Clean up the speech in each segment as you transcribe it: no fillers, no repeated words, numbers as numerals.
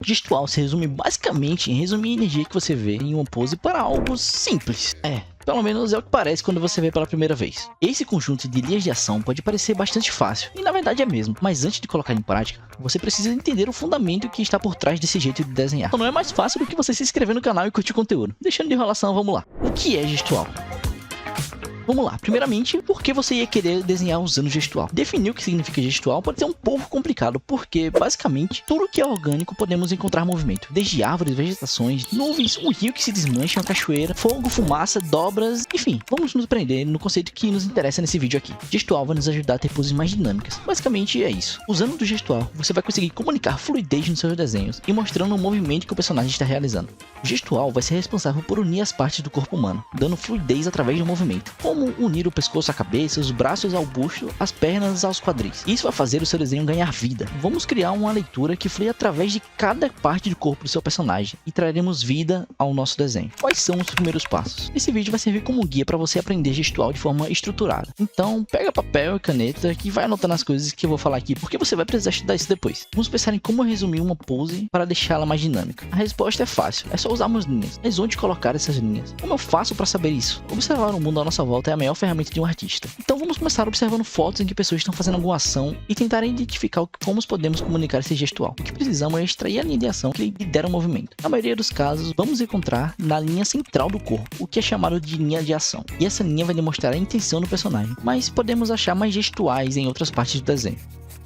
Gestual se resume basicamente em resumir a energia que você vê em uma pose para algo simples. Pelo menos é o que parece quando você vê pela primeira vez. Esse conjunto de linhas de ação pode parecer bastante fácil, e na verdade é mesmo, mas antes de colocar em prática, você precisa entender o fundamento que está por trás desse jeito de desenhar. Então não é mais fácil do que você se inscrever no canal e curtir o conteúdo. Deixando de enrolação, vamos lá. O que é gestual? Vamos lá, primeiramente, por que você ia querer desenhar usando gestual? Definir o que significa gestual pode ser um pouco complicado, porque, basicamente, tudo que é orgânico podemos encontrar movimento. Desde árvores, vegetações, nuvens, um rio que se desmancha, uma cachoeira, fogo, fumaça, dobras, enfim. Vamos nos prender no conceito que nos interessa nesse vídeo aqui. Gestual vai nos ajudar a ter poses mais dinâmicas. Basicamente é isso. Usando do gestual, você vai conseguir comunicar fluidez nos seus desenhos e mostrando o movimento que o personagem está realizando. O gestual vai ser responsável por unir as partes do corpo humano, dando fluidez através do movimento. Como unir o pescoço à cabeça, os braços ao busto, as pernas aos quadris. Isso vai fazer o seu desenho ganhar vida. Vamos criar uma leitura que flui através de cada parte do corpo do seu personagem e traremos vida ao nosso desenho. Quais são os primeiros passos? Esse vídeo vai servir como guia para você aprender gestual de forma estruturada. Então, pega papel e caneta que vai anotando as coisas que eu vou falar aqui, porque você vai precisar estudar isso depois. Vamos pensar em como resumir uma pose para deixá-la mais dinâmica. A resposta é fácil, é só usarmos linhas. Mas onde colocar essas linhas? Como eu faço para saber isso? Observar o mundo à nossa volta é a melhor ferramenta de um artista. Então vamos começar observando fotos em que pessoas estão fazendo alguma ação e tentar identificar como podemos comunicar esse gestual. O que precisamos é extrair a linha de ação que lidera o movimento. Na maioria dos casos, vamos encontrar na linha central do corpo, o que é chamado de linha de ação. E essa linha vai demonstrar a intenção do personagem, mas podemos achar mais gestuais em outras partes do desenho,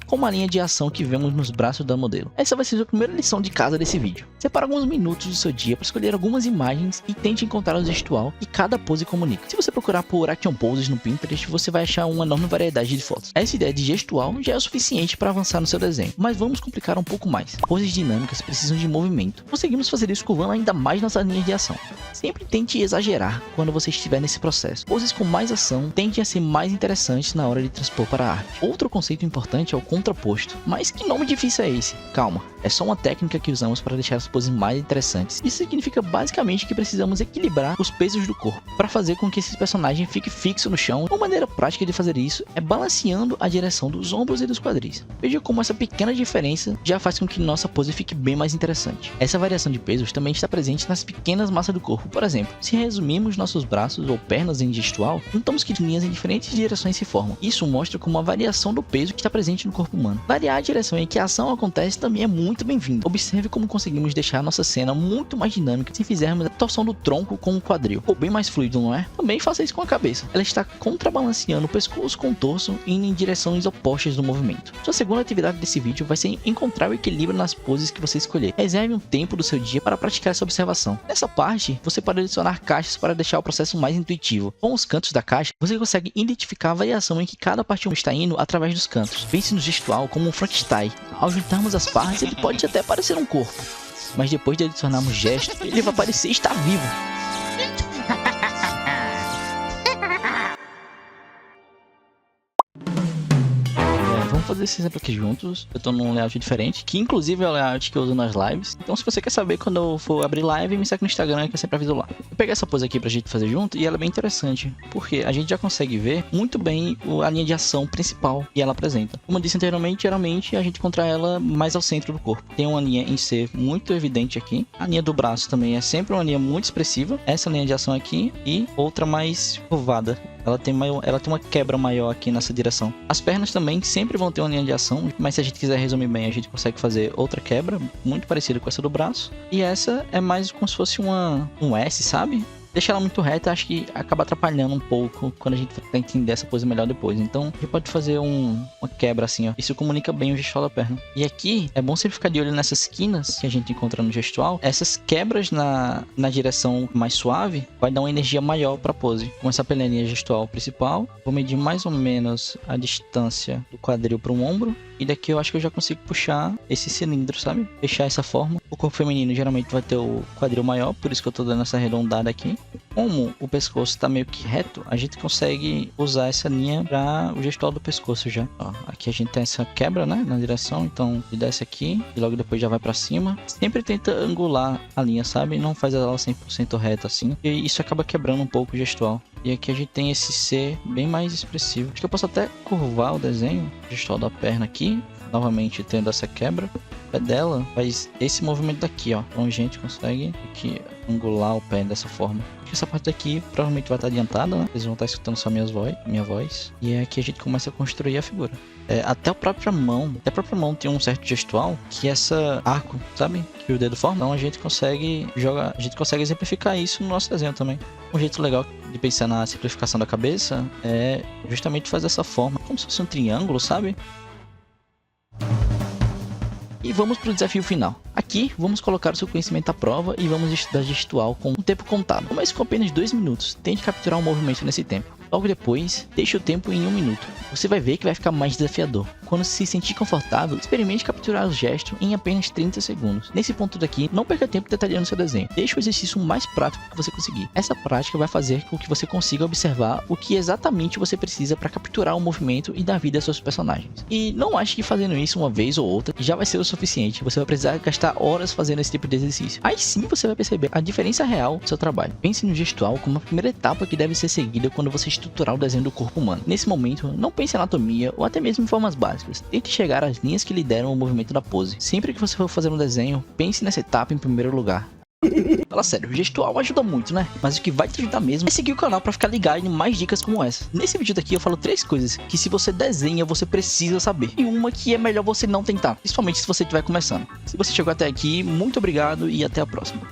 como a linha de ação que vemos nos braços da modelo. Essa vai ser a primeira lição de casa desse vídeo. Separa alguns minutos do seu dia para escolher algumas imagens e tente encontrar o gestual que cada pose comunica. Se você procurar por action poses no Pinterest, você vai achar uma enorme variedade de fotos. Essa ideia de gestual já é o suficiente para avançar no seu desenho, mas vamos complicar um pouco mais. Poses dinâmicas precisam de movimento. Conseguimos fazer isso curvando ainda mais nossas linhas de ação. Sempre tente exagerar quando você estiver nesse processo. Poses com mais ação tendem a ser mais interessantes na hora de transpor para a arte. Outro conceito importante é o contraposto. Mas que nome difícil é esse? Calma, é só uma técnica que usamos para deixar as poses mais interessantes. Isso significa basicamente que precisamos equilibrar os pesos do corpo para fazer com que esse personagem fique fixo no chão. Uma maneira prática de fazer isso é balanceando a direção dos ombros e dos quadris. Veja como essa pequena diferença já faz com que nossa pose fique bem mais interessante. Essa variação de pesos também está presente nas pequenas massas do corpo. Por exemplo, se resumirmos nossos braços ou pernas em gestual, notamos que linhas em diferentes direções se formam. Isso mostra como a variação do peso que está presente no corpo humano. Variar a direção em que a ação acontece também é muito bem-vindo. Observe como conseguimos deixar nossa cena muito mais dinâmica se fizermos a torção do tronco com o quadril, ou bem mais fluido, não é? Também faça isso com a cabeça. Ela está contrabalanceando o pescoço com o torso indo em direções opostas do movimento. Sua segunda atividade desse vídeo vai ser encontrar o equilíbrio nas poses que você escolher. Reserve um tempo do seu dia para praticar essa observação. Nessa parte, você pode adicionar caixas para deixar o processo mais intuitivo. Com os cantos da caixa, você consegue identificar a variação em que cada parte está indo através dos cantos. Pense no gestual como um Frankenstein. Ao juntarmos as partes, ele pode até parecer um corpo, mas depois de adicionarmos gestos, ele vai parecer estar vivo. Vamos fazer esse exemplo aqui juntos. Eu tô num layout diferente, que inclusive é o layout que eu uso nas lives. Então se você quer saber quando eu for abrir live, me segue no Instagram que eu sempre aviso lá. Eu peguei essa pose aqui pra gente fazer junto e ela é bem interessante, porque a gente já consegue ver muito bem a linha de ação principal que ela apresenta. Como eu disse anteriormente, geralmente a gente encontra ela mais ao centro do corpo. Tem uma linha em C muito evidente aqui. A linha do braço também é sempre uma linha muito expressiva. Essa linha de ação aqui e outra mais curvada. Ela tem uma quebra maior aqui nessa direção. As pernas também sempre vão ter uma linha de ação, mas se a gente quiser resumir bem, a gente consegue fazer outra quebra, muito parecida com essa do braço. E essa é mais como se fosse um S, sabe? Deixar ela muito reta, acho que acaba atrapalhando um pouco quando a gente vai entender essa pose melhor depois. Então, a gente pode fazer uma quebra assim, ó. Isso comunica bem o gestual da perna. E aqui, é bom sempre ficar de olho nessas quinas que a gente encontra no gestual. Essas quebras na direção mais suave vai dar uma energia maior para a pose. Começar pela linha gestual principal. Vou medir mais ou menos a distância do quadril para o ombro. E daqui eu acho que eu já consigo puxar esse cilindro, sabe? Fechar essa forma. O corpo feminino geralmente vai ter o quadril maior, por isso que eu tô dando essa arredondada aqui. Como o pescoço tá meio que reto, a gente consegue usar essa linha para o gestual do pescoço já. Ó, aqui a gente tem essa quebra, né, na direção, então ele desce aqui e logo depois já vai para cima. Sempre tenta angular a linha, sabe? Não faz ela 100% reta assim. E isso acaba quebrando um pouco o gestual. E aqui a gente tem esse C bem mais expressivo. Acho que eu posso até curvar o desenho, o gestual da perna aqui, novamente tendo essa quebra. pé dela faz esse movimento daqui, ó. Então a gente consegue aqui angular o pé dessa forma. Essa parte daqui provavelmente vai estar adiantada, né? Vocês vão estar escutando só minha voz. E é aqui a gente começa a construir a figura. Até a própria mão tem um certo gestual que essa arco, sabe? Que o dedo forma. Então a gente consegue exemplificar isso no nosso desenho também. Um jeito legal de pensar na simplificação da cabeça é justamente fazer essa forma, como se fosse um triângulo, sabe? E vamos para o desafio final. Aqui, vamos colocar o seu conhecimento à prova e vamos estudar gestual com um tempo contado. Comece com apenas 2 minutos. Tente capturar um movimento nesse tempo. Logo depois, deixe o tempo em 1 minuto. Você vai ver que vai ficar mais desafiador. Quando se sentir confortável, experimente capturar o gesto em apenas 30 segundos. Nesse ponto daqui, não perca tempo detalhando seu desenho. Deixe o exercício mais prático que você conseguir. Essa prática vai fazer com que você consiga observar o que exatamente você precisa para capturar o movimento e dar vida aos seus personagens. E não ache que fazendo isso uma vez ou outra já vai ser o suficiente. Você vai precisar gastar horas fazendo esse tipo de exercício. Aí sim você vai perceber a diferença real do seu trabalho. Pense no gestual como a primeira etapa que deve ser seguida quando você estruturar o desenho do corpo humano. Nesse momento, não pense em anatomia ou até mesmo em formas básicas. Tente chegar às linhas que lideram o movimento da pose. Sempre que você for fazer um desenho, pense nessa etapa em primeiro lugar. Fala sério, o gestual ajuda muito, né? Mas o que vai te ajudar mesmo é seguir o canal para ficar ligado em mais dicas como essa. Nesse vídeo daqui eu falo 3 coisas que se você desenha, você precisa saber. E uma que é melhor você não tentar, principalmente se você estiver começando. Se você chegou até aqui, muito obrigado e até a próxima.